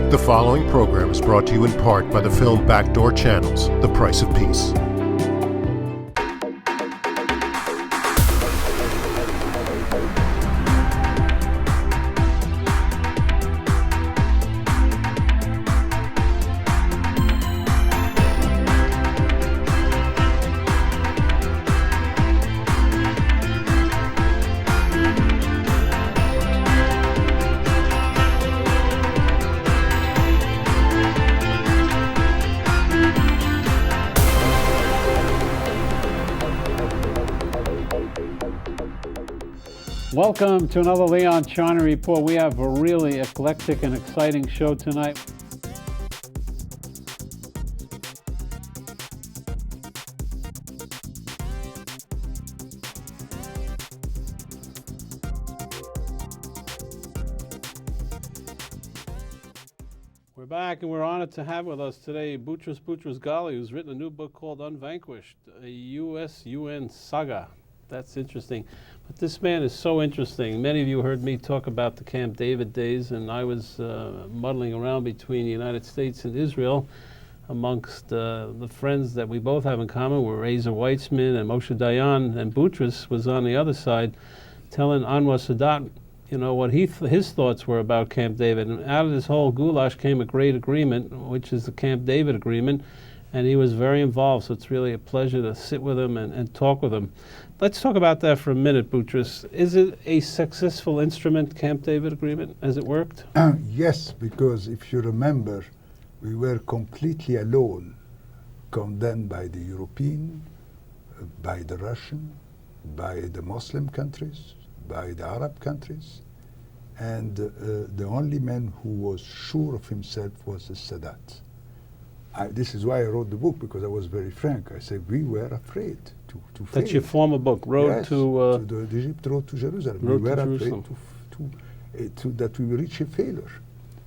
The following program is brought to you in part by the film Backdoor Channels, The Price of Peace. Welcome to another Leon Charney Report. We have a really eclectic and exciting show tonight. We're back and we're honored to have with us today Boutros Ghali, who's written a new book called Unvanquished, a U.S.-UN saga. That's interesting. But this man is so interesting. Many of you heard me talk about the Camp David days, and I was muddling around between the United States and Israel. Amongst the friends that we both have in common were Ezer Weitzman and Moshe Dayan, and Boutros was on the other side telling Anwar Sadat, you know, what his thoughts were about Camp David. And out of this whole goulash came a great agreement, which is the Camp David Agreement, and he was very involved, so it's really a pleasure to sit with him and talk with him. Let's talk about that for a minute, Boutros. Is it a successful instrument, Camp David Agreement? Has it worked? Yes, because if you remember, we were completely alone, condemned by the European, by the Russian, by the Muslim countries, by the Arab countries, and the only man who was sure of himself was Sadat. This is why I wrote the book, because I was very frank. I said we were afraid to fail. That's your former book, Road to Egypt, Road to Jerusalem. We were afraid that we will reach a failure.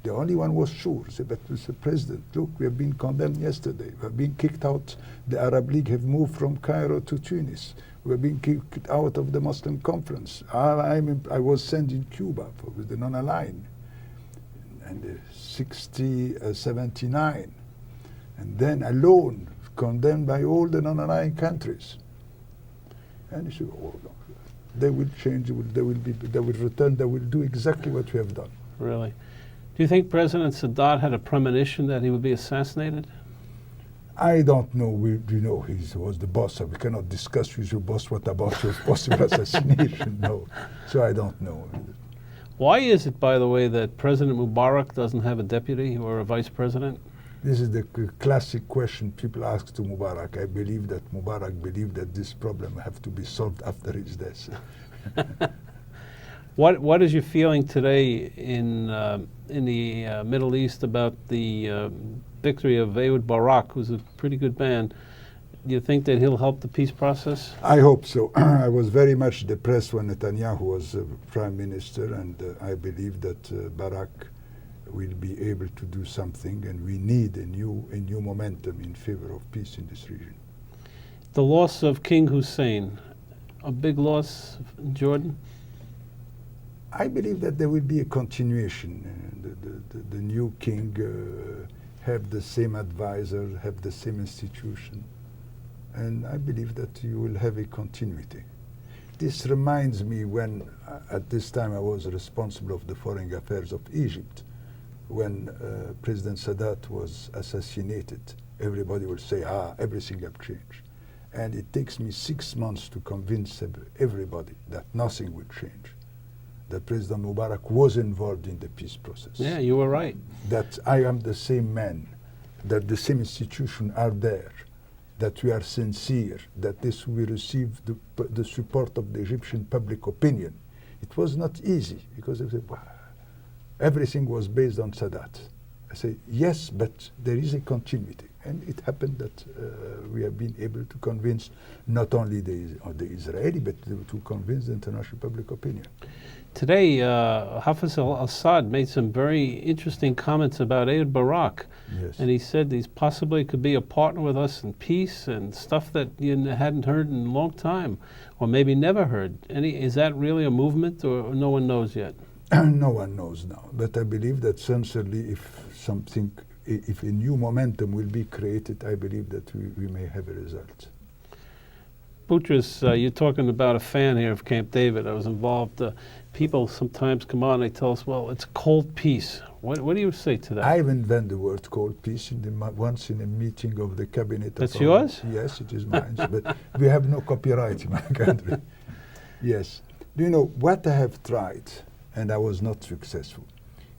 The only one was sure. Said, but Mr. President, look, we have been condemned yesterday. We have been kicked out. The Arab League have moved from Cairo to Tunis. We have been kicked out of the Muslim Conference. I was sent in Cuba with the non-aligned, and 79. And then alone, condemned by all the non-aligned countries. And you say, oh, no, they will change, they will return, they will do exactly what we have done. Really? Do you think President Sadat had a premonition that he would be assassinated? I don't know. He was the boss. So we cannot discuss with your boss what about your possible assassination. No. So I don't know. Why is it, by the way, that President Mubarak doesn't have a deputy or a vice president? This is the classic question people ask to Mubarak. I believe that Mubarak believed that this problem have to be solved after his death. What is your feeling today in the Middle East about the victory of Ehud Barak, who's a pretty good man? Do you think that he'll help the peace process? I hope so. I was very much depressed when Netanyahu was prime minister, and I believe that Barak will be able to do something, and we need a new momentum in favor of peace in this region. The loss of King Hussein, a big loss, Jordan? I believe that there will be a continuation. The new king have the same advisor, have the same institution, and I believe that you will have a continuity. This reminds me when, at this time, I was responsible of the foreign affairs of Egypt. When President Sadat was assassinated, everybody will say, everything has changed. And it takes me 6 months to convince everybody that nothing will change, that President Mubarak was involved in the peace process. Yeah, you were right. That I am the same man, that the same institutions are there, that we are sincere, that this will receive the support of the Egyptian public opinion. It was not easy, because they said, everything was based on Sadat. I say, yes, but there is a continuity. And it happened that we have been able to convince not only the Israeli, but to convince the international public opinion. Today, Hafez al-Assad made some very interesting comments about Ehud Barak. Yes. And he said he possibly could be a partner with us in peace and stuff that you hadn't heard in a long time, or maybe never heard. Is that really a movement, or no one knows yet? No one knows now, but I believe that sincerely, if a new momentum will be created, I believe that we may have a result. Boutros, you're talking about a fan here of Camp David. I was involved. People sometimes come on and they tell us, well, it's a cold peace. What do you say to that? I invented the word cold peace once in a meeting of the cabinet. That's yours? Yes, it is mine, but we have no copyright in my country. Yes. Do you know, what I have tried, and I was not successful,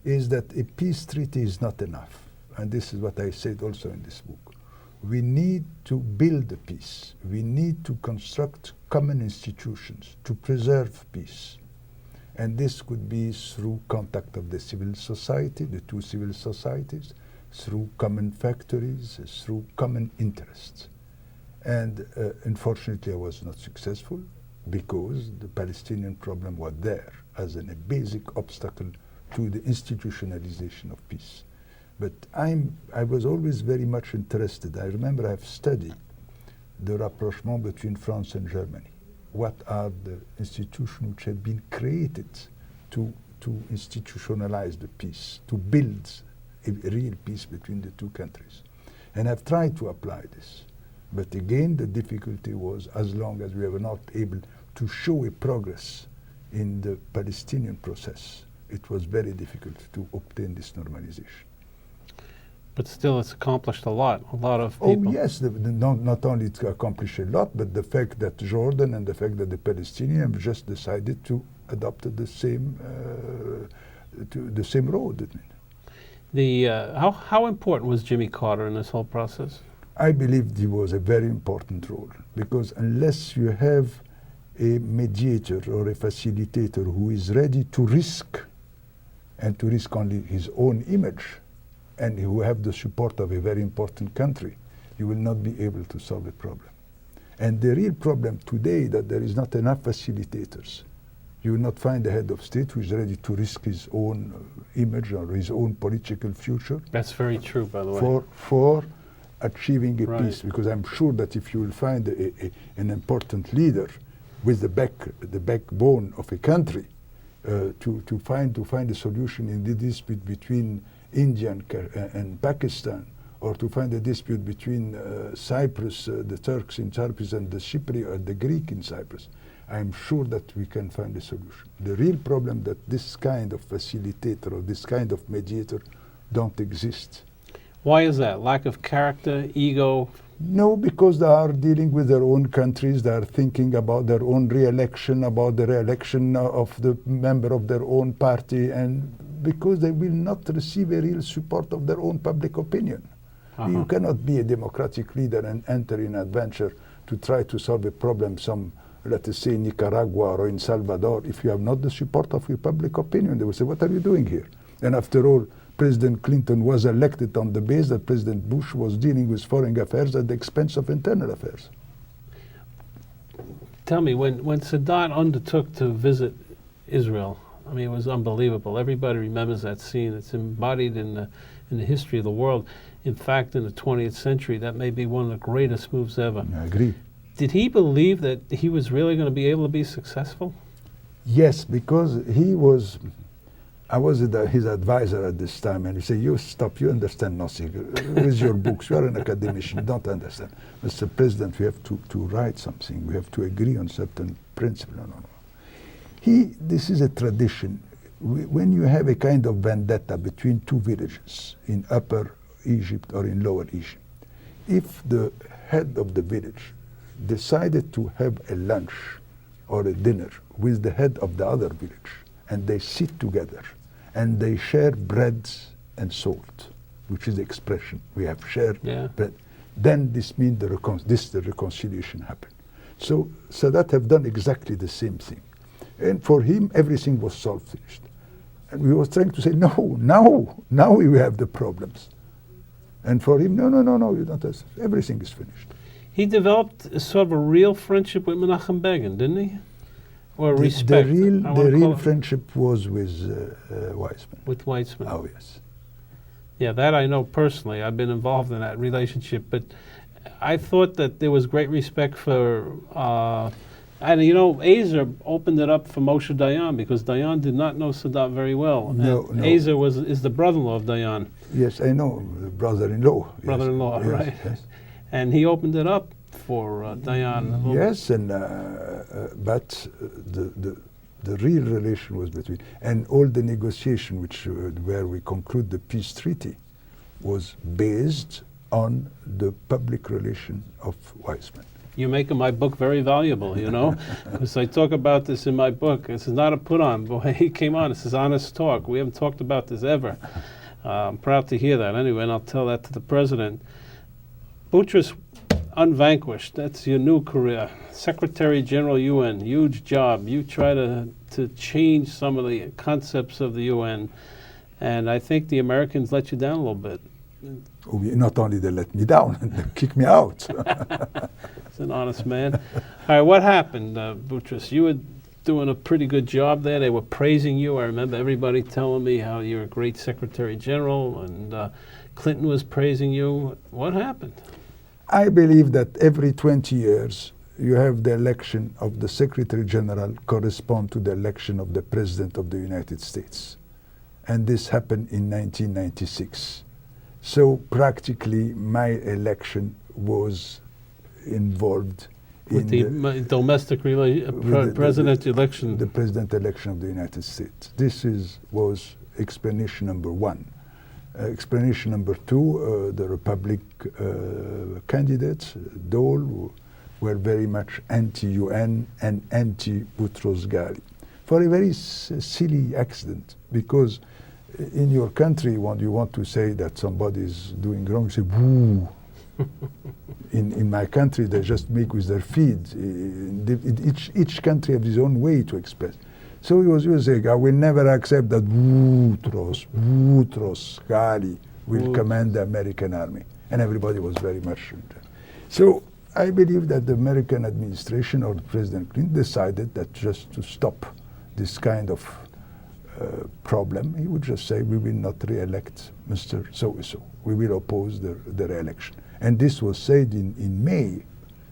is that a peace treaty is not enough. And this is what I said also in this book. We need to build the peace. We need to construct common institutions to preserve peace. And this could be through contact of the civil society, the two civil societies, through common factories, through common interests. And unfortunately, I was not successful because the Palestinian problem was there as a basic obstacle to the institutionalization of peace. But I was always very much interested. I remember I've studied the rapprochement between France and Germany. What are the institutions which have been created to institutionalize the peace, to build a real peace between the two countries? And I've tried to apply this. But again, the difficulty was, as long as we were not able to show a progress in the Palestinian process, it was very difficult to obtain this normalization. But still, it's accomplished a lot. A lot of people. Oh yes, not only it accomplished a lot, but the fact that Jordan and the fact that the Palestinians have just decided to adopt the same road. How important was Jimmy Carter in this whole process? I believe he was a very important role, because unless you have a mediator or a facilitator who is ready to risk, and to risk only his own image, and who have the support of a very important country, you will not be able to solve a problem. And the real problem today that there is not enough facilitators. You will not find a head of state who is ready to risk his own image or his own political future. That's very true, by the way. For achieving a Right. peace, because I'm sure that if you will find an important leader with the backbone of a country to find a solution in the dispute between India and Pakistan, or to find a dispute between Cyprus, the Turks in Cyprus, and the Cypriot, the Greek in Cyprus, I'm sure that we can find a solution. The real problem that this kind of facilitator or this kind of mediator don't exist. Why is that? Lack of character, ego? No, because they are dealing with their own countries. They are thinking about their own re-election, about the re-election of the member of their own party, and because they will not receive a real support of their own public opinion. You cannot be a democratic leader and enter in adventure to try to solve a problem, let us say, in Nicaragua or in Salvador, if you have not the support of your public opinion. They will say, what are you doing here? And after all, President Clinton was elected on the basis that President Bush was dealing with foreign affairs at the expense of internal affairs. Tell me, when Sadat undertook to visit Israel, I mean, it was unbelievable. Everybody remembers that scene. It's embodied in the history of the world. In fact, in the 20th century, that may be one of the greatest moves ever. I agree. Did he believe that he was really going to be able to be successful? Yes, because I was his advisor at this time, and he said, you stop, you understand nothing. With your books, you are an academician, you don't understand. Mr. President, we have to write something. We have to agree on certain principles. No. This is a tradition. When you have a kind of vendetta between two villages in Upper Egypt or in Lower Egypt, if the head of the village decided to have a lunch or a dinner with the head of the other village, and they sit together and they share bread and salt, which is the expression, we have shared bread, then this means the reconciliation happened. So Sadat have done exactly the same thing. And for him, everything was solved, finished. And we were trying to say, no, now we have the problems. And for him, no, you don't have, everything is finished. He developed sort of a real friendship with Menachem Begin, didn't he? Or respect? The real friendship was with Weizmann. With Weizmann. Oh, yes. Yeah, that I know personally. I've been involved in that relationship. But I thought that there was great respect for And you know, Azer opened it up for Moshe Dayan because Dayan did not know Sadat very well. No, and no. Azer is the brother-in-law of Dayan. Yes, I know, the brother-in-law. Brother-in-law, yes, right? Yes. And he opened it up for Dayan. Yes, and but the real relation was between, and all the negotiation where we conclude the peace treaty was based on the public relation of Weizmann. You're making my book very valuable, you know, because I talk about this in my book. This is not a put-on. Boy, he came on. This is honest talk. We haven't talked about this ever. I'm proud to hear that. Anyway, and I'll tell that to the president. Boutros, unvanquished. That's your new career. Secretary General UN, huge job. You try to change some of the concepts of the UN, and I think the Americans let you down a little bit. Not only they let me down, they kicked me out. He's an honest man. All right, what happened, Boutros? You were doing a pretty good job there. They were praising you. I remember everybody telling me how you're a great Secretary General, and Clinton was praising you. What happened? I believe that every 20 years you have the election of the Secretary General correspond to the election of the President of the United States. And this happened in 1996. So practically my election was involved with in the domestic president election. The president election of the United States. This was explanation number one. Explanation number two, the Republic candidates, Dole, were very much anti-UN and anti-Boutros Ghali for a very silly accident, because in your country, when you want to say that somebody is doing wrong, you say, boo. In my country, they just make with their feet. Each country has its own way to express. So he was saying, I will never accept that Boutros Ghali will command the American army. And everybody was very much. So I believe that the American administration or President Clinton decided that just to stop this kind of problem, he would just say, we will not re-elect Mr. So-and-so. We will oppose the re-election. And this was said in May,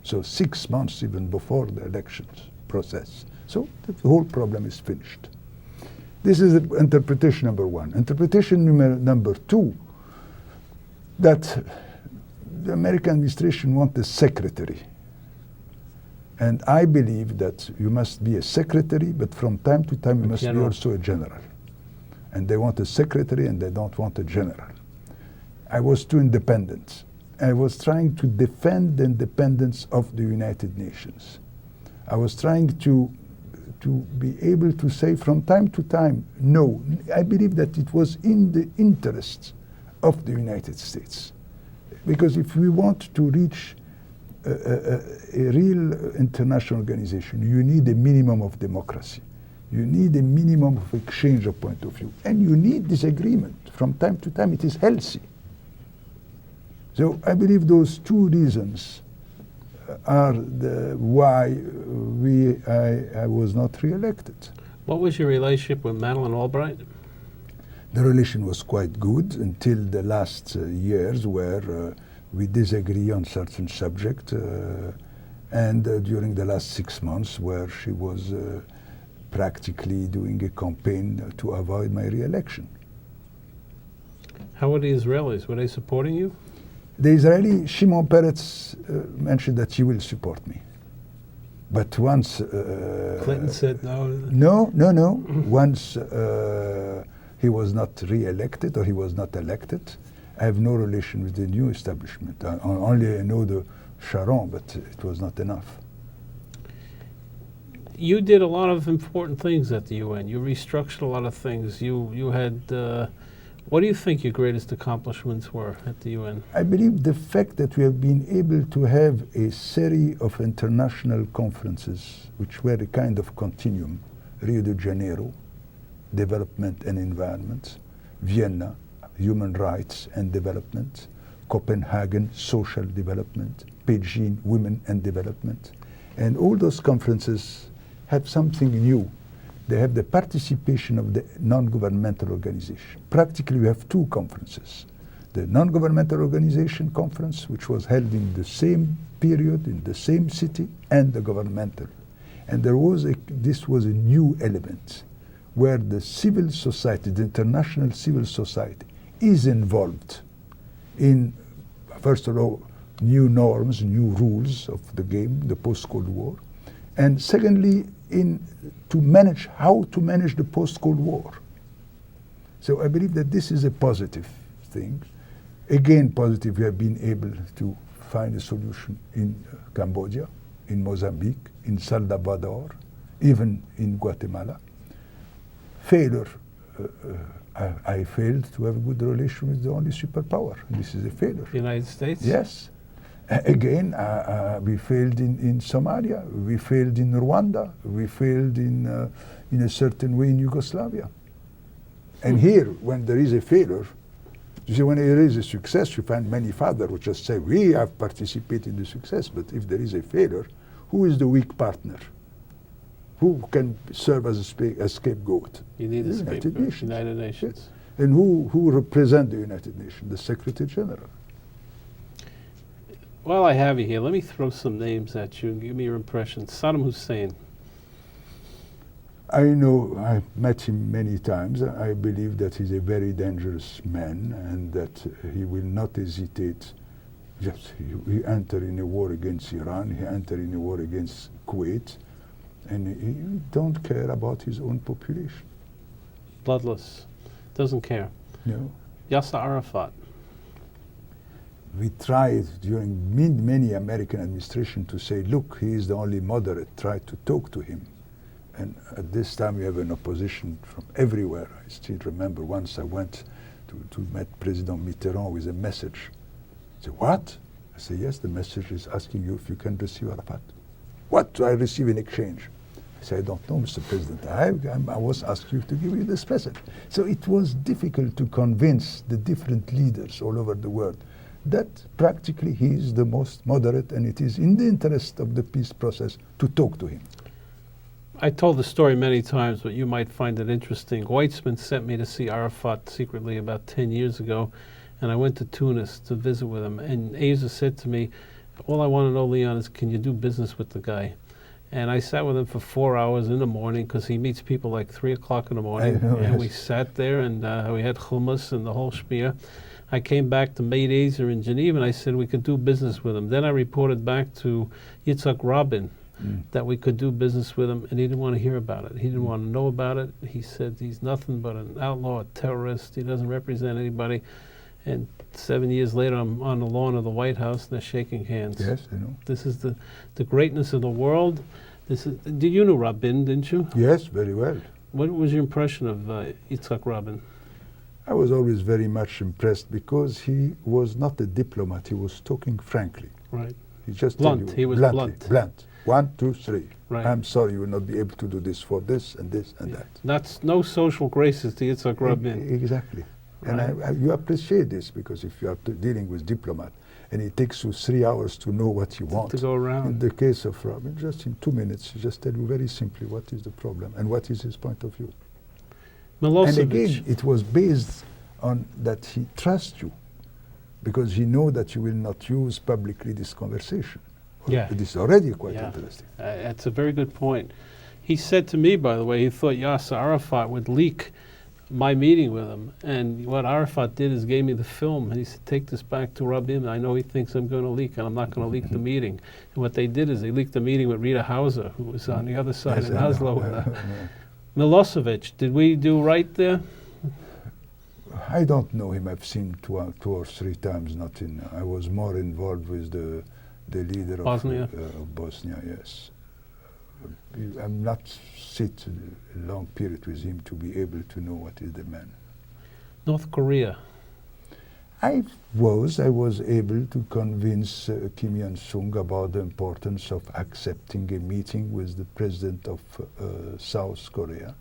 so 6 months even before the elections process. So the whole problem is finished. This is interpretation number one. Interpretation number two, that the American administration wants a secretary. And I believe that you must be a secretary, but from time to time you must be also a general. And they want a secretary and they don't want a general. I was too independent. I was trying to defend the independence of the United Nations. I was trying to be able to say from time to time, no. I believe that it was in the interest of the United States. Because if we want to reach a real international organization, you need a minimum of democracy. You need a minimum of exchange of point of view. And you need disagreement. From time to time, it is healthy. So I believe those two reasons are why I was not re-elected. What was your relationship with Madeleine Albright? The relation was quite good until the last years, where we disagree on certain subject, and during the last 6 months, where she was practically doing a campaign to avoid my re-election. How were the Israelis? Were they supporting you? The Israeli, Shimon Peretz, mentioned that he will support me. But once... Clinton said no? No. Once he was not re-elected or he was not elected, I have no relation with the new establishment. Only I know the Sharon, but it was not enough. You did a lot of important things at the UN. You restructured a lot of things. You had... what do you think your greatest accomplishments were at the UN? I believe the fact that we have been able to have a series of international conferences, which were a kind of continuum: Rio de Janeiro, development and environment; Vienna, human rights and development; Copenhagen, social development; Beijing, women and development. And all those conferences have something new. They have the participation of the non-governmental organization. Practically, we have two conferences. The non-governmental organization conference, which was held in the same period, in the same city, and the governmental. And this was a new element where the civil society, the international civil society, is involved in, first of all, new norms, new rules of the game, the post-Cold War, and secondly, how to manage the post-Cold War. So I believe that this is a positive thing. Again, positive, we have been able to find a solution in Cambodia, in Mozambique, in Salvador, even in Guatemala. Failure, I failed to have a good relation with the only superpower. This is a failure. The United States? Yes. Again, we failed in Somalia, we failed in Rwanda, we failed in a certain way in Yugoslavia. And here, when there is a failure, you see, when there is a success, you find many fathers who just say, we have participated in the success, but if there is a failure, who is the weak partner? Who can serve as a scapegoat? You need a United scapegoat, Nations. United Nations. Yes. And who represent the United Nations? The Secretary General. While I have you here, let me throw some names at you and give me your impression. Saddam Hussein. I know, I've met him many times. I believe that he's a very dangerous man and that he will not hesitate. Yes, he entered in a war against Iran, he entered in a war against Kuwait, and he don't care about his own population. Bloodless. Doesn't care. No. Yasser Arafat. We tried during many American administration to say, look, he is the only moderate, try to talk to him. And at this time we have an opposition from everywhere. I still remember once I went to meet President Mitterrand with a message. I said, what? I said, yes, the message is asking you if you can receive Arafat. What do I receive in exchange? I said, I don't know, Mr. President. I was asked you to give you this message. So it was difficult to convince the different leaders all over the world that practically he is the most moderate and it is in the interest of the peace process to talk to him. I told the story many times, but you might find it interesting. Weitzman sent me to see Arafat secretly about 10 years ago, and I went to Tunis to visit with him. And Asa said to me, all I want to know, Leon, is can you do business with the guy? And I sat with him for 4 hours in the morning because he meets people like 3 o'clock in the morning. And we sat there and we had hummus and the whole schmear. I came back to meet Asa in Geneva and I said we could do business with him. Then I reported back to Yitzhak Rabin that we could do business with him, and he didn't want to hear about it. He didn't want to know about it. He said he's nothing but an outlaw, a terrorist. He doesn't represent anybody. And 7 years later, I'm on the lawn of the White House, and they're shaking hands. Yes, I know. This is the greatness of the world. Did you know Rabin, didn't you? Yes, very well. What was your impression of Yitzhak Rabin? I was always very much impressed because he was not a diplomat. He was talking frankly. Right. He just Blunt. He was blunt. Blunt. 1, 2, 3. Right. I'm sorry, you will not be able to do this for this and this and that. That's no social graces to Yitzhak Rabin. Exactly. Right. And you appreciate this because if you are dealing with diplomat and it takes you 3 hours to know what you want. To go around. In the case of Rabin, just in 2 minutes, he just tell you very simply what is the problem and what is his point of view. Milosevic. And again, it was based on that he trusts you because he knows that you will not use publicly this conversation. Yeah. It is already quite interesting. That's a very good point. He said to me, by the way, he thought Yasser Arafat would leak my meeting with him. And what Arafat did is gave me the film. And he said, take this back to Rabin. I know he thinks I'm going to leak, and I'm not going to leak the meeting. And what they did is they leaked the meeting with Rita Hauser, who was on the other side in Oslo with her. Milosevic, did we do right there? I don't know him. I've seen two or three times. I was more involved with the leader Bosnia? Of Bosnia, yes. I'm not sit a long period with him to be able to know what is the man. North Korea. I was able to convince Kim Il-sung about the importance of accepting a meeting with the president of South Korea.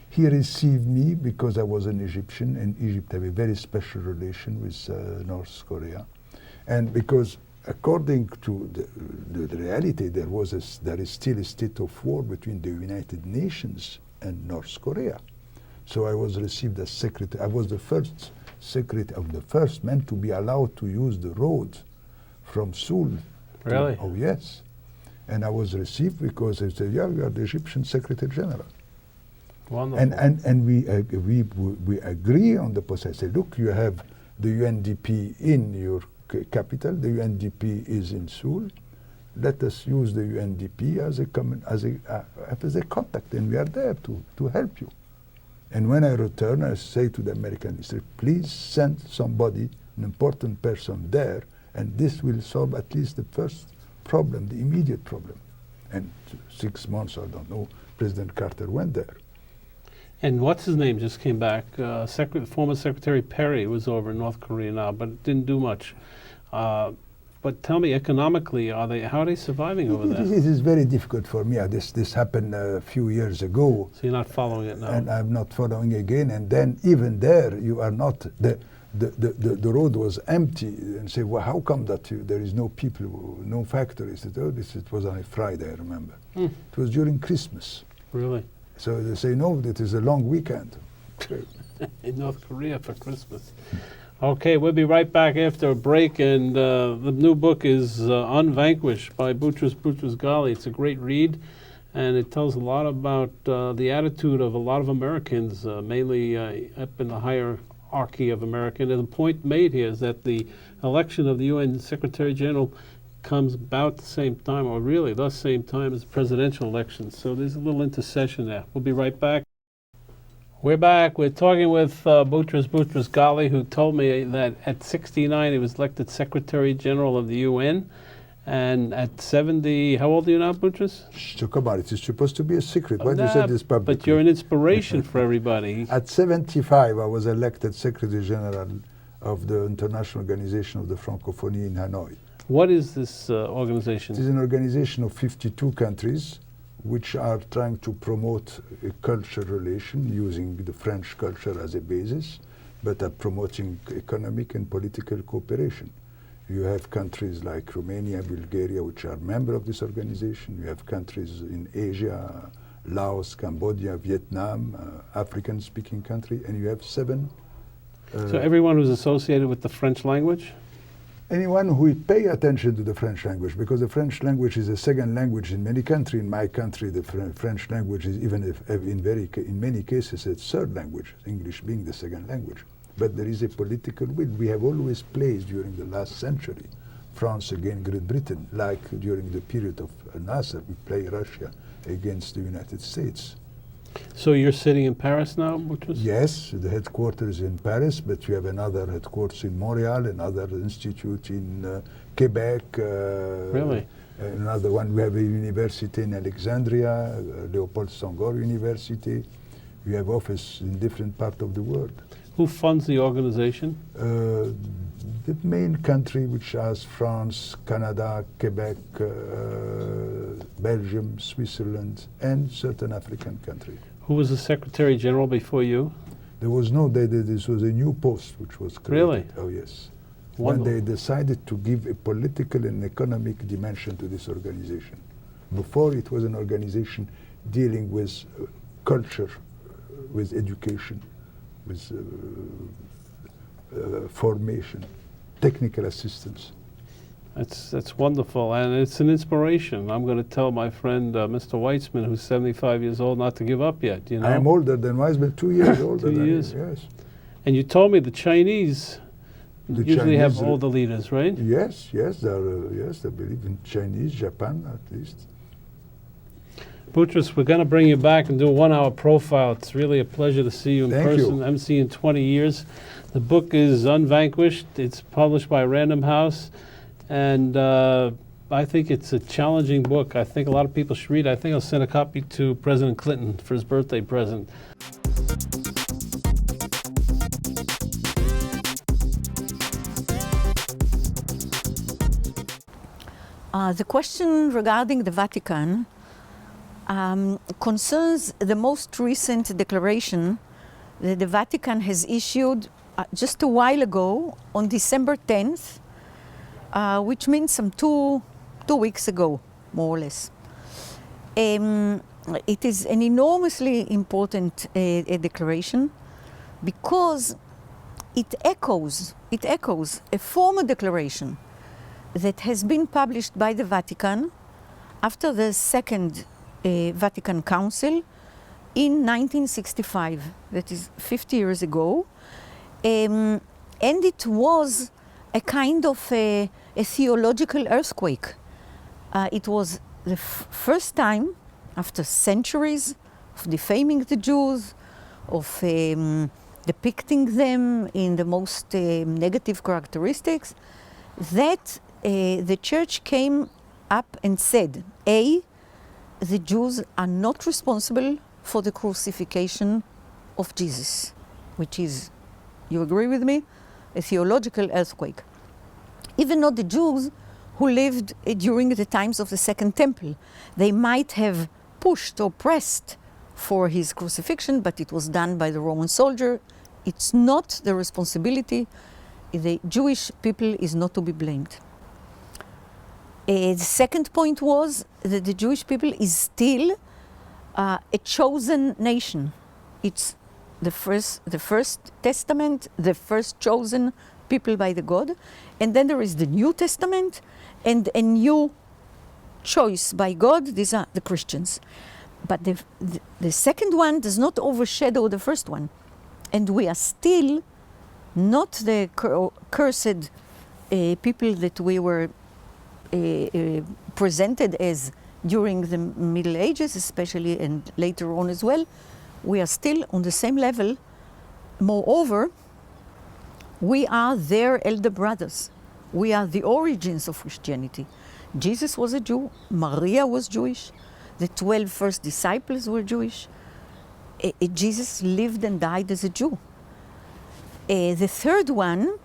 He received me because I was an Egyptian, and Egypt have a very special relation with North Korea. And because according to the reality, there is still a state of war between the United Nations and North Korea. So I was received as secretary. I was the first secretary of the first man to be allowed to use the road from Seoul. Really? Oh yes. And I was received because they said, yeah, you are the Egyptian Secretary General. Wonderful. And we agree on the process. I say, look, you have the UNDP in your capital. The UNDP is in Seoul. Let us use the UNDP as a contact, and we are there to help you. And when I return, I say to the American ministry, please send somebody, an important person there, and this will solve at least the first problem, the immediate problem. And 6 months, I don't know, President Carter went there. And what's his name just came back? Former Secretary Perry was over in North Korea now, but didn't do much. But tell me, economically, how are they surviving over there? It is very difficult for me. This happened a few years ago. So you're not following it now? And I'm not following again. And then even there, you are not, the road was empty. And say, well, how come that there is no people, no factories? It was on a Friday, I remember. It was during Christmas. Really? So they say, no, it is a long weekend. In North Korea for Christmas. Okay, we'll be right back after a break, and the new book is Unvanquished by Boutros Boutros-Ghali. It's a great read, and it tells a lot about the attitude of a lot of Americans, mainly up in the hierarchy of America. And the point made here is that the election of the UN Secretary General comes about the same time, or really the same time as the presidential election. So there's a little intercession there. We'll be right back. We're back. We're talking with Boutros Boutros-Ghali, who told me that at 69 he was elected Secretary General of the UN, and at 70, how old are you now, Boutros? Talk about it. It's supposed to be a secret. Why do you say this publicly? But you're an inspiration for everybody. At 75, I was elected Secretary General of the International Organization of the Francophonie in Hanoi. What is this organization? It is an organization of 52 countries which are trying to promote a cultural relation using the French culture as a basis, but are promoting economic and political cooperation. You have countries like Romania, Bulgaria, which are members of this organization. You have countries in Asia, Laos, Cambodia, Vietnam, African-speaking country, and you have 7. So everyone who's associated with the French language? Anyone who pay attention to the French language, because the French language is a second language in many countries. In my country, the French language is even in many cases a third language, English being the second language. But there is a political will. We have always played during the last century, France against Great Britain, like during the period of Nasser, we play Russia against the United States. So you're sitting in Paris now, Boutros? Yes, the headquarters is in Paris, but we have another headquarters in Montreal, another institute in Quebec. Really? Another one, we have a university in Alexandria, Leopold Senghor University. We have offices in different parts of the world. Who funds the organization? The main country, which has France, Canada, Quebec, Belgium, Switzerland, and certain African countries. Who was the Secretary General before you? There was no, this was a new post which was created. Really? Oh, yes. Wonderful. When they decided to give a political and economic dimension to this organization. Before, it was an organization dealing with culture, with education, with formation, technical assistance. That's wonderful, and it's an inspiration. I'm going to tell my friend Mr. Weitzman, who's 75 years old, not to give up yet. You know? I am older than Weisman, 2 years older 2 than years. him, yes. And you told me the Chinese usually have Chinese, older leaders, right? Yes, yes, they believe in Chinese, Japan at least. Boutros, we're going to bring you back and do a 1-hour profile. It's really a pleasure to see you in Thank person. you. I'm seeing 20 years. The book is Unvanquished. It's published by Random House. And I think it's a challenging book. I think a lot of people should read it. I think I'll send a copy to President Clinton for his birthday present. The question regarding the Vatican concerns the most recent declaration that the Vatican has issued just a while ago on December 10th, which means some two weeks ago, more or less. It is an enormously important declaration because it echoes a former declaration that has been published by the Vatican after the Second Vatican Council in 1965, that is 50 years ago. And it was a kind of a theological earthquake. It was the first time, after centuries of defaming the Jews, of depicting them in the most negative characteristics, that the church came up and said, A, the Jews are not responsible for the crucifixion of Jesus, which is, you agree with me, a theological earthquake. Even not the Jews who lived during the times of the Second Temple. They might have pushed or pressed for his crucifixion, but it was done by the Roman soldier. It's not the responsibility. The Jewish people is not to be blamed. The second point was that the Jewish people is still a chosen nation. It's the first testament, the first chosen people by the God, and then there is the New Testament and a new choice by God. These are the Christians. But the second one does not overshadow the first one. And we are still not the cursed people that we were presented as during the Middle Ages, especially, and later on as well. We are still on the same level. Moreover, we are their elder brothers. We are the origins of Christianity. Jesus was a Jew. Maria was Jewish. The 12 first disciples were Jewish. Jesus lived and died as a Jew. The third one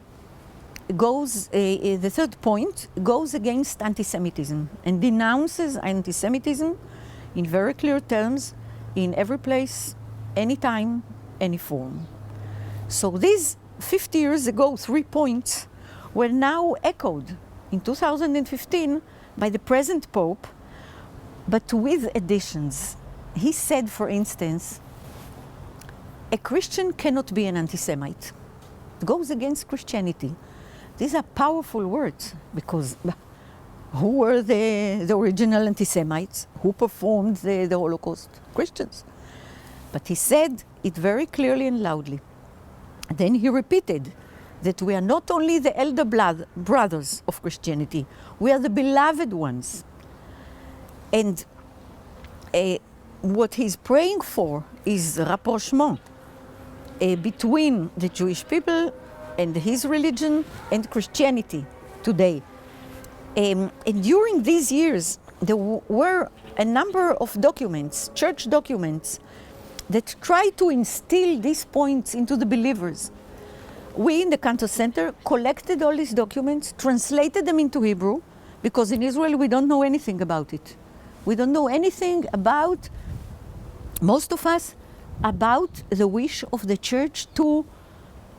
goes, the third point goes against anti-Semitism and denounces anti-Semitism in very clear terms, in every place, anytime, any form. So these 50 years ago 3 points were now echoed in 2015 by the present Pope, but with additions. He said, for instance, a Christian cannot be an anti-Semite. It goes against Christianity. These are powerful words, because who were the original anti-Semites? Who performed the Holocaust? Christians. But he said it very clearly and loudly. Then he repeated that we are not only the elder brothers of Christianity, we are the beloved ones. And what he's praying for is rapprochement between the Jewish people and his religion and Christianity today. And during these years, there were a number of documents, church documents, that try to instill these points into the believers. We in the Cantor Center collected all these documents, translated them into Hebrew, because in Israel we don't know anything about it. We don't know anything about, most of us, about the wish of the church to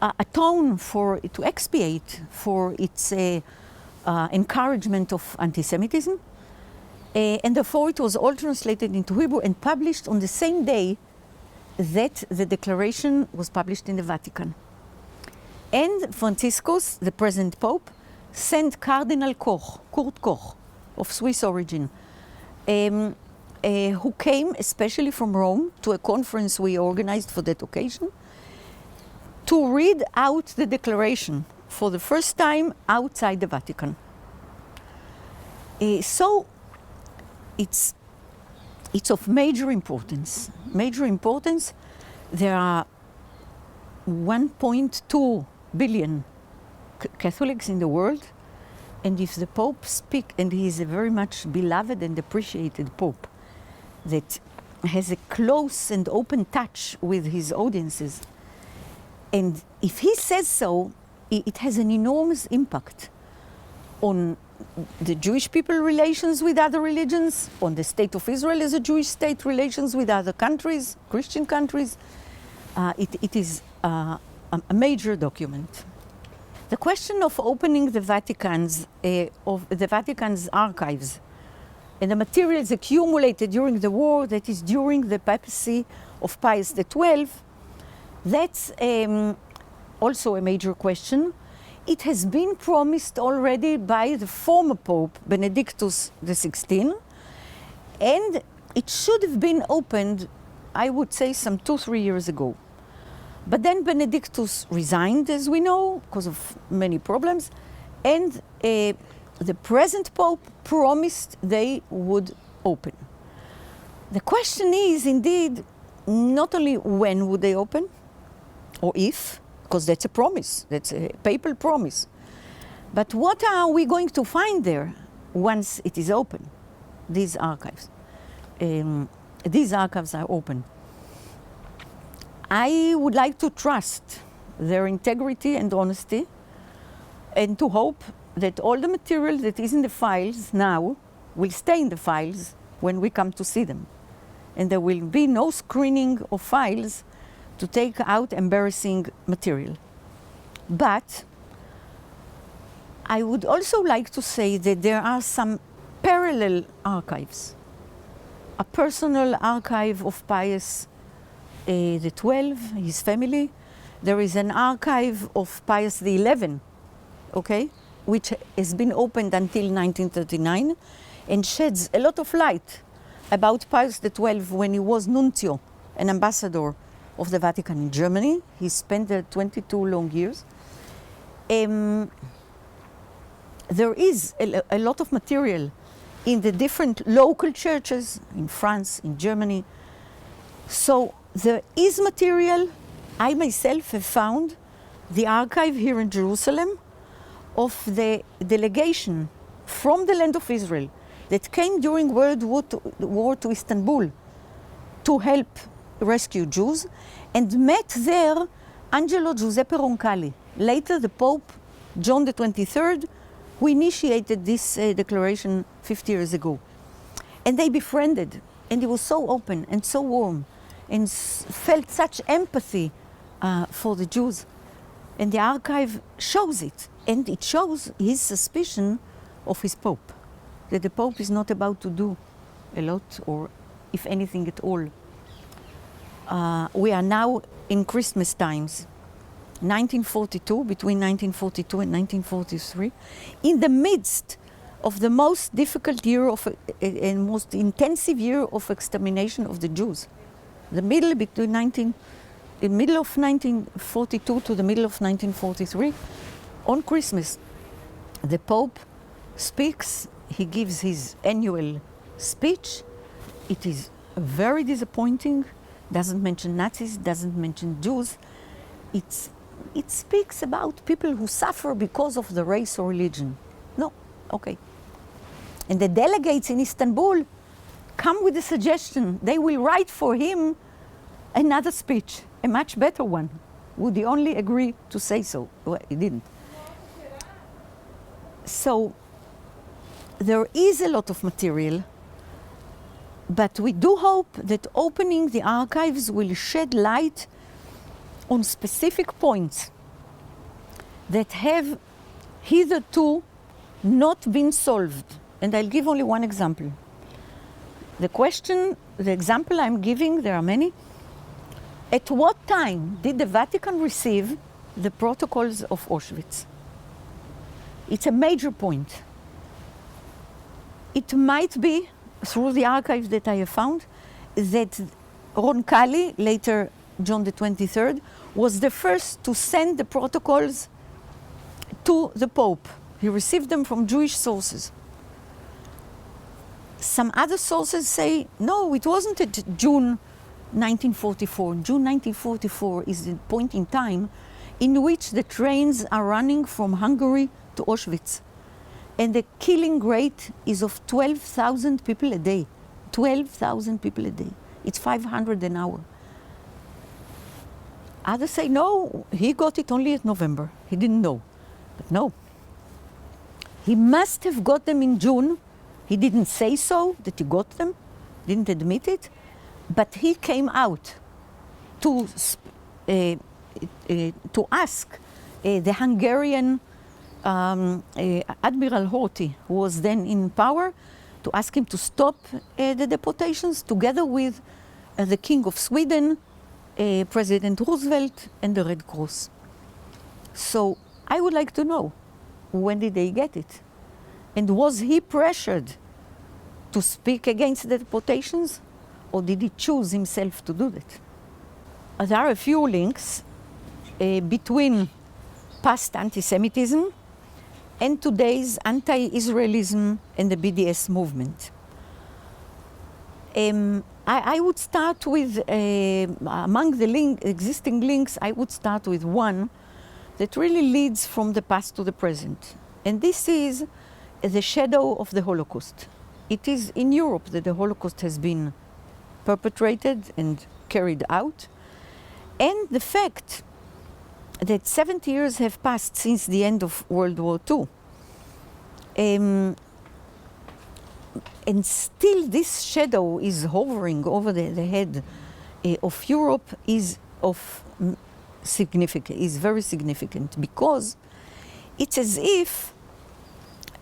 atone for, to expiate for its encouragement of anti-Semitism. And therefore it was all translated into Hebrew and published on the same day that the declaration was published in the Vatican. And Franciscus, the present Pope, sent Cardinal Koch, Kurt Koch, of Swiss origin, who came especially from Rome to a conference we organized for that occasion, to read out the declaration for the first time outside the Vatican. So it's of major importance. Major importance. There are 1.2 billion Catholics in the world, and if the Pope speaks, and he is a very much beloved and appreciated Pope that has a close and open touch with his audiences, and if he says so, it has an enormous impact on the Jewish people relations with other religions, on the state of Israel as a Jewish state relations with other countries, Christian countries. It is a major document. The question of opening the Vatican's archives and the materials accumulated during the war, that is during the papacy of Pius XII, that's also a major question. It has been promised already by the former Pope, Benedictus XVI, And it should have been opened, I would say, some 2-3 years ago. But then Benedictus resigned, as we know, because of many problems, and the present Pope promised they would open. The question is, indeed, not only when would they open, or if, because that's a promise, that's a papal promise, but what are we going to find there once it is open, these archives? These archives are open. I would like to trust their integrity and honesty, and to hope that all the material that is in the files now will stay in the files when we come to see them. And there will be no screening of files to take out embarrassing material. But I would also like to say that there are some parallel archives. A personal archive of Pius XII, his family. There is an archive of Pius XI, okay, which has been opened until 1939 and sheds a lot of light about Pius XII when he was nuncio, an ambassador of the Vatican in Germany. He spent there 22 long years. There is a lot of material in the different local churches in France, in Germany. So there is material. I myself have found the archive here in Jerusalem of the delegation from the land of Israel that came during World War to Istanbul to help rescue Jews, and met there Angelo Giuseppe Roncalli, later the Pope John the 23rd, who initiated this declaration 50 years ago. And they befriended, and he was so open and so warm, and felt such empathy for the Jews. And the archive shows it, and it shows his suspicion of his Pope, that the Pope is not about to do a lot, or if anything at all. We are now in Christmas times, 1942, between 1942 and 1943, in the midst of the most difficult year of and most intensive year of extermination of the Jews. The middle of 1942 to the middle of 1943, on Christmas, the Pope speaks. He gives his annual speech. It is very disappointing. Doesn't mention Nazis, doesn't mention Jews. It speaks about people who suffer because of the race or religion. No, okay. And the delegates in Istanbul come with a suggestion. They will write for him another speech, a much better one. Would he only agree to say so? Well, he didn't. So there is a lot of material, but we do hope that opening the archives will shed light on specific points that have hitherto not been solved. And I'll give only one example. The example I'm giving, there are many. At what time did the Vatican receive the protocols of Auschwitz? It's a major point. It might be, through the archives that I have found, that Roncalli, later John the 23rd, was the first to send the protocols to the Pope. He received them from Jewish sources. Some other sources say, no, it wasn't at June 1944. June 1944 is the point in time in which the trains are running from Hungary to Auschwitz. And the killing rate is of 12,000 people a day. 12,000 people a day. It's 500 an hour. Others say, no, he got it only at November. He didn't know. But no. He must have got them in June. He didn't say so, that he got them, didn't admit it. But he came out to ask the Hungarian Admiral Horthy, who was then in power, to ask him to stop the deportations, together with the King of Sweden, President Roosevelt, and the Red Cross. So I would like to know, when did they get it? And was he pressured to speak against the deportations, or did he choose himself to do that? There are a few links between past anti-Semitism and today's anti-Israelism and the BDS movement. I would start with, among the existing links, I would start with one that really leads from the past to the present. And this is the shadow of the Holocaust. It is in Europe that the Holocaust has been perpetrated and carried out. And the fact that 70 years have passed since the end of World War II. And still this shadow is hovering over the head of Europe is very significant, because it's as if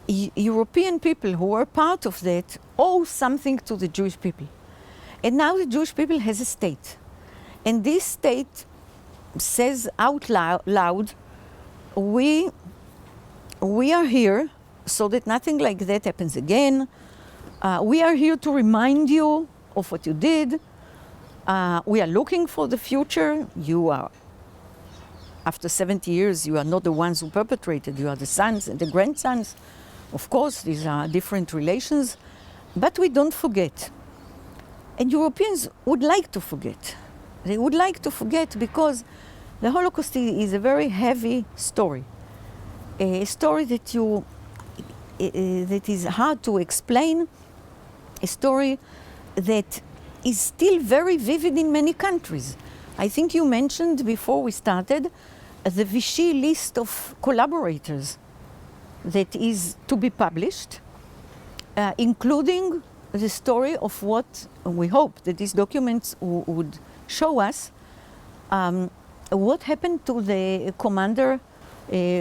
European people who were part of that owe something to the Jewish people. And now the Jewish people has a state. And this state says out loud, we are here so that nothing like that happens again. We are here to remind you of what you did. We are looking for the future. You are, after 70 years, you are not the ones who perpetrated. You are the sons and the grandsons. Of course, these are different relations, but we don't forget. And Europeans would like to forget. They would like to forget because the Holocaust is a very heavy story, a story that is hard to explain, a story that is still very vivid in many countries. I think you mentioned before we started the Vichy list of collaborators that is to be published, including the story of what we hope that these documents would show us, what happened to the commander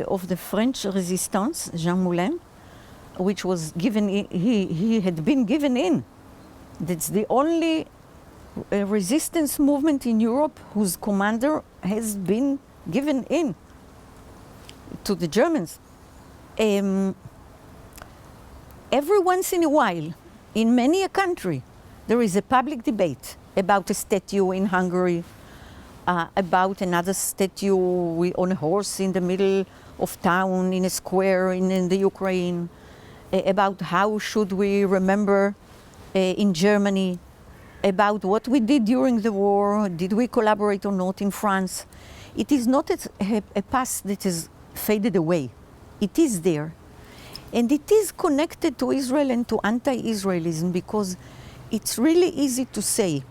of the French resistance, Jean Moulin, which was given, he had been given in. That's the only resistance movement in Europe whose commander has been given in to the Germans. Every once in a while, in many a country, there is a public debate about a statue in Hungary, about another statue on a horse in the middle of town, in a square in the Ukraine, about how should we remember in Germany, about what we did during the war, did we collaborate or not in France. It is not a past that has faded away. It is there. And it is connected to Israel and to anti-Israelism because it's really easy to say.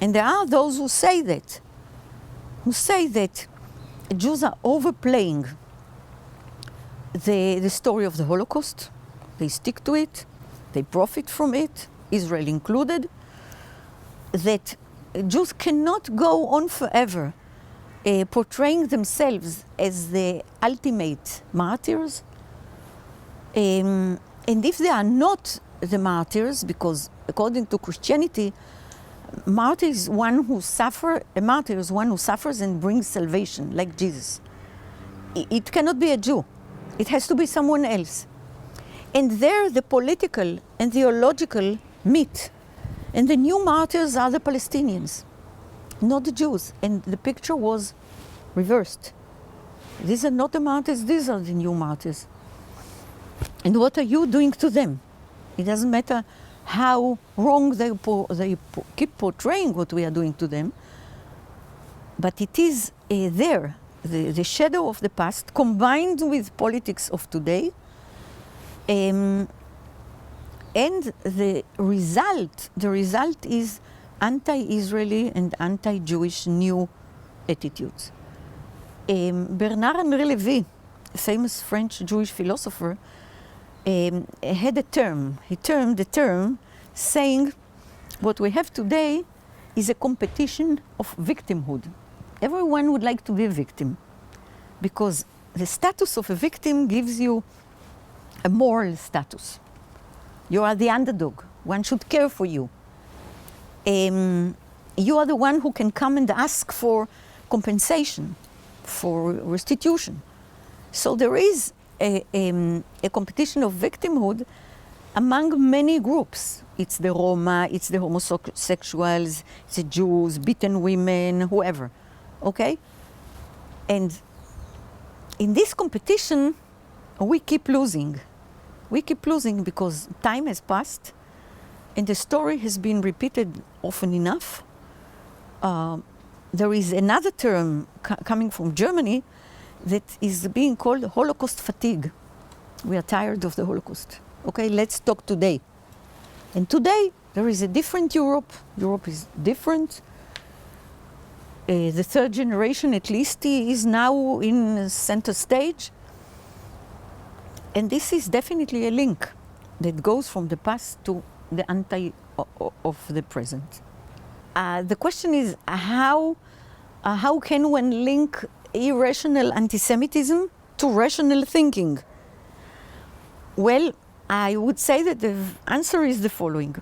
And there are those who say that Jews are overplaying the story of the Holocaust. They stick to it, they profit from it, Israel included, that Jews cannot go on forever portraying themselves as the ultimate martyrs. And if they are not the martyrs, because according to Christianity, a martyr is one who suffers and brings salvation, like Jesus. It cannot be a Jew. It has to be someone else. And there the political and theological meet. And the new martyrs are the Palestinians, not the Jews. And the picture was reversed. These are not the martyrs, these are the new martyrs. And what are you doing to them? It doesn't matter how wrong they keep portraying what we are doing to them, but it is there, the shadow of the past combined with politics of today, and the result is anti-Israeli and anti-Jewish new attitudes. Bernard-Henri Lévy, a famous French Jewish philosopher, had a term. He termed the term saying, what we have today is a competition of victimhood. Everyone would like to be a victim because the status of a victim gives you a moral status. You are the underdog. One should care for you. You are the one who can come and ask for compensation, for restitution. So there is a competition of victimhood among many groups. It's the Roma, it's the homosexuals, it's the Jews, beaten women, whoever, okay? And in this competition, we keep losing. We keep losing because time has passed and the story has been repeated often enough. There is another term coming from Germany that is being called Holocaust fatigue. We are tired of the Holocaust. Okay, let's talk today. And today, there is a different Europe. Europe is different. The third generation, at least, is now in center stage. And this is definitely a link that goes from the past to the of the present. The question is, how can one link irrational anti-Semitism to rational thinking? Well, I would say that the answer is the following.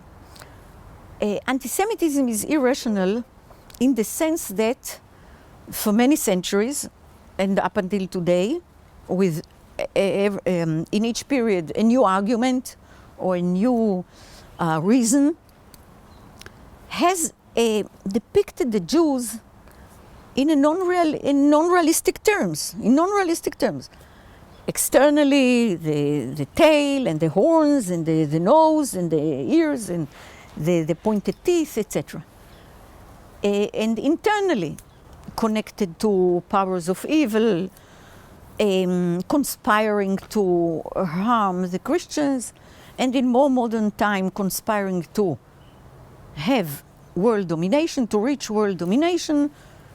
Anti-Semitism is irrational in the sense that for many centuries and up until today, with in each period a new argument or a new reason, has depicted the Jews in non-realistic terms. Externally, the tail and the horns and the nose and the ears and the pointed teeth, etc. And internally, connected to powers of evil, conspiring to harm the Christians, and in more modern time, conspiring to have world domination, to reach world domination,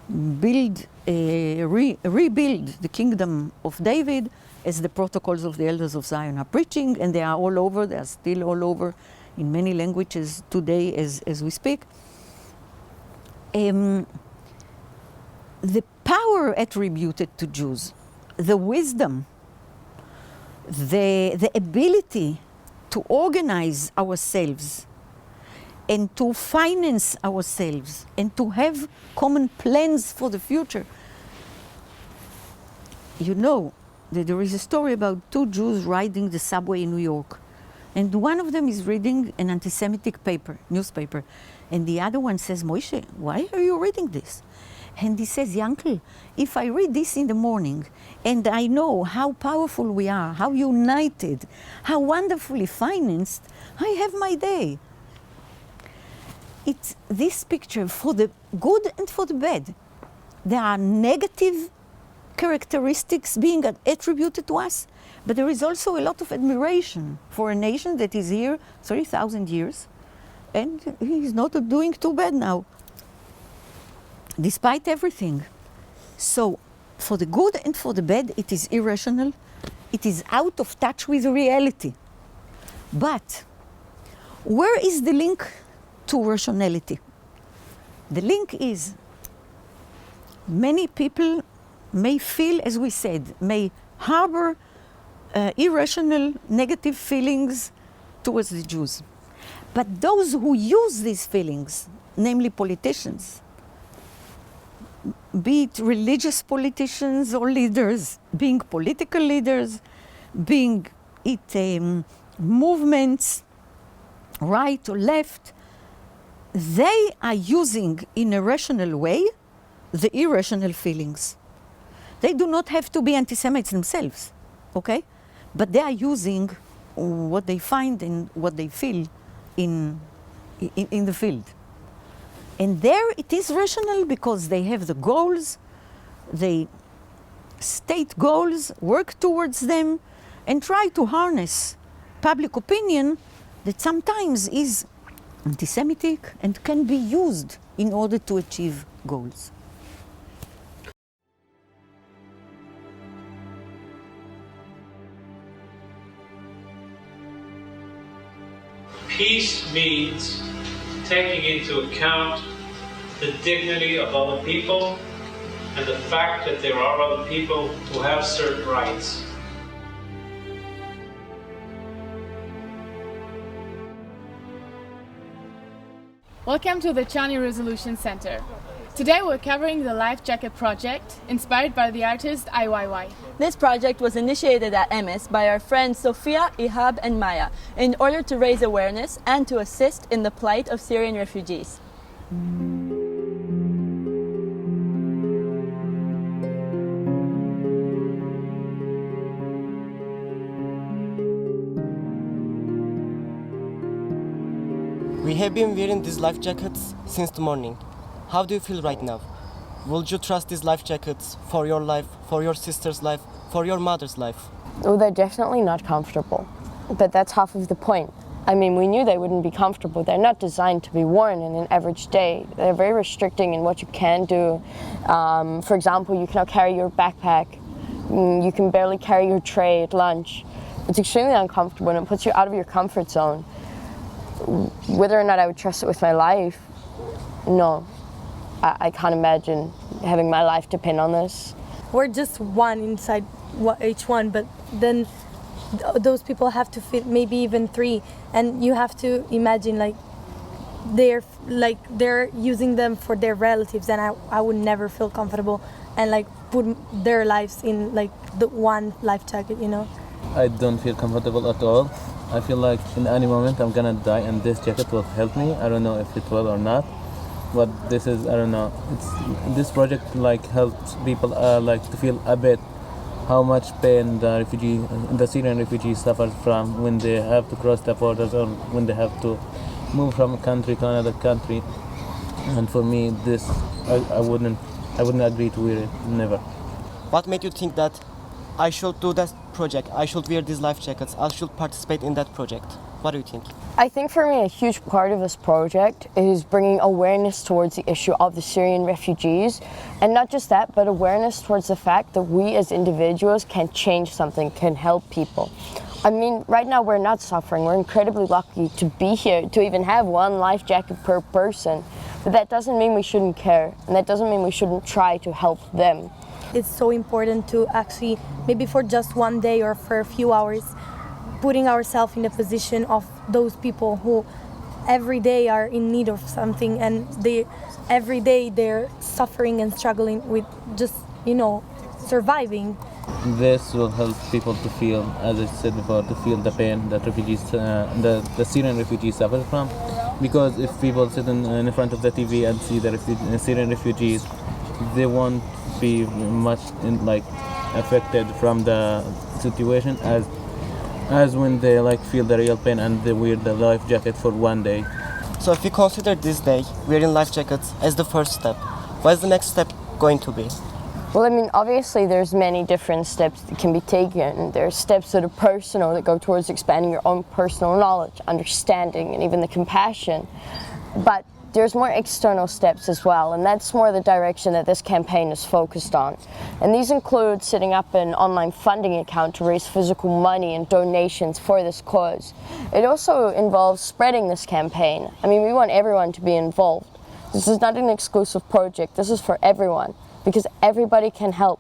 rebuild the kingdom of David, as the protocols of the elders of Zion are preaching, and they are all over, they are still all over in many languages today as we speak. The power attributed to Jews, the wisdom, the ability to organize ourselves and to finance ourselves and to have common plans for the future. You know that there is a story about two Jews riding the subway in New York. And one of them is reading an anti-Semitic newspaper. And the other one says, Moshe, why are you reading this? And he says, Yankel, if I read this in the morning and I know how powerful we are, how united, how wonderfully financed, I have my day. It's this picture for the good and for the bad. There are negative characteristics being attributed to us, but there is also a lot of admiration for a nation that is here 3,000 years, and he's not doing too bad now, despite everything. So, for the good and for the bad, it is irrational. It is out of touch with reality. But where is the link to rationality? The link is many people may feel, as we said, may harbor irrational, negative feelings towards the Jews. But those who use these feelings, namely politicians, be it religious politicians or leaders, being political leaders, being it movements, right or left, they are using in a rational way the irrational feelings. They do not have to be anti-Semites themselves, okay? But they are using what they find and what they feel in the field. And there it is rational because they have the goals, they state goals, work towards them, and try to harness public opinion that sometimes is anti-Semitic and can be used in order to achieve goals. Peace means taking into account the dignity of other people and the fact that there are other people who have certain rights. Welcome to the Charney Resolution Center. Today we're covering the Life Jacket project, inspired by the artist IYY. This project was initiated at MS by our friends Sofia, Ihab and Maya in order to raise awareness and to assist in the plight of Syrian refugees. We have been wearing these life jackets since the morning. How do you feel right now? Would you trust these life jackets for your life, for your sister's life, for your mother's life? Oh, they're definitely not comfortable, but that's half of the point. I mean, we knew they wouldn't be comfortable. They're not designed to be worn in an average day. They're very restricting in what you can do. For example, you cannot carry your backpack. You can barely carry your tray at lunch. It's extremely uncomfortable and it puts you out of your comfort zone. Whether or not I would trust it with my life, no. I can't imagine having my life depend on this. We're just one inside each one, but then those people have to fit maybe even three, and you have to imagine they're using them for their relatives, and I would never feel comfortable and put their lives in the one life jacket, you know. I don't feel comfortable at all. I feel like in any moment I'm gonna die and this jacket will help me. I don't know if it will or not, but this is, I don't know. This project helps people to feel a bit how much pain the Syrian refugees suffer from when they have to cross the borders or when they have to move from a country to another country. And for me, this I wouldn't agree to wear it, never. What made you think that I should do that project, I should wear these life jackets, I should participate in that project? What do you think? I think for me a huge part of this project is bringing awareness towards the issue of the Syrian refugees, and not just that, but awareness towards the fact that we as individuals can change something, can help people. I mean, right now we're not suffering. We're incredibly lucky to be here, to even have one life jacket per person. But that doesn't mean we shouldn't care, and that doesn't mean we shouldn't try to help them. It's so important to actually, maybe for just one day or for a few hours, putting ourselves in the position of those people who every day are in need of something, and every day they're suffering and struggling with just, surviving. This will help people to feel, as I said before, to feel the pain that refugees, the Syrian refugees suffer from. Because if people sit in front of the TV and see the Syrian refugees, they won't be much affected from the situation as when they feel the real pain and they wear the life jacket for one day. So if we consider this day, wearing life jackets, as the first step, what is the next step going to be? Well, I mean, obviously there's many different steps that can be taken. There's steps that are personal, that go towards expanding your own personal knowledge, understanding, and even the compassion. But there's more external steps as well, and that's more the direction that this campaign is focused on. And these include setting up an online funding account to raise physical money and donations for this cause. It also involves spreading this campaign. I mean, we want everyone to be involved. This is not an exclusive project. This is for everyone, because everybody can help.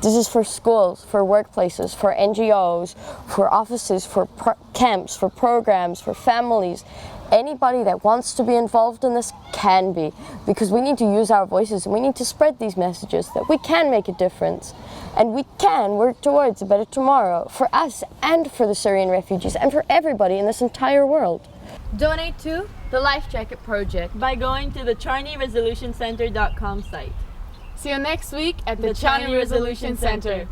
This is for schools, for workplaces, for NGOs, for offices, for camps, for programs, for families. Anybody that wants to be involved in this can be, because we need to use our voices and we need to spread these messages that we can make a difference and we can work towards a better tomorrow for us and for the Syrian refugees and for everybody in this entire world. Donate to the Life Jacket Project by going to the CharneyResolutionCenter.com site. See you next week at the Charney Resolution Center.